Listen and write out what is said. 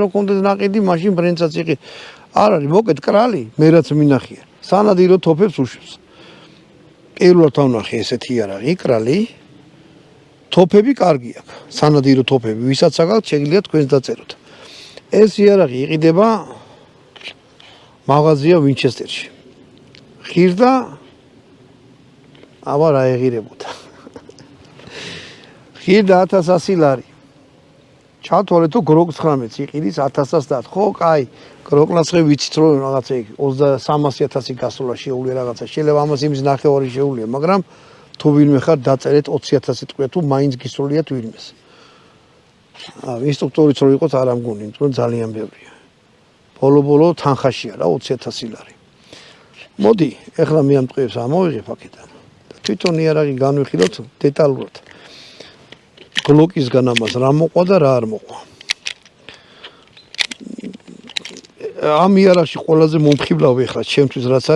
რო კონდეს ნაყიდი, მაშინ ბრენცაც იყიდე. არ არის, მოკეთ კრალი, მე რაც მინახია. სანადირო თოფებს უშვებს. პირველად ავნახე ესეთი იარაღი, კრალი. თოფები კარგი აქვს. სანადირო თოფები, ვისაც აქვს, შეგიძლია თქვენს დაწეროთ. ეს იარაღი იყიდება მაღაზია ვინჩესტერში. ღირდა აბა რა ეღირებოდა. ღირდა 1100 ლარი. ჩათვალე თუ გროგ 19 იყიდის 1000-ს და ხო, კაი, გროგლას ხე ვიცით რომ რაღაცა 230000 გასულა შეუძლია რაღაცა. შეიძლება ამას იმის ნახევარი შეუძლია, მაგრამ თუ ვინმე ხარ დაწერეთ 20000 თქვა თუ მაინც გისულიათ ვინმეს. ინსტრუქტორიც რო იყოს არ ამგონი, იმიტომ ძალიან ბევრია. ბოლო თანხაშია რა 20000 ლარი. მოდი, ეხლა მე ამ ტყუებს ამოვიღებ აქედან. თვითონ იარაღი განვიხილოთ დეტალურად. გლოკისგან ამას რა მოყვა და რა არ მოყვა. ამ იარაღში ყველაზე მომხიბლავი ხარ ჩემთვის რაც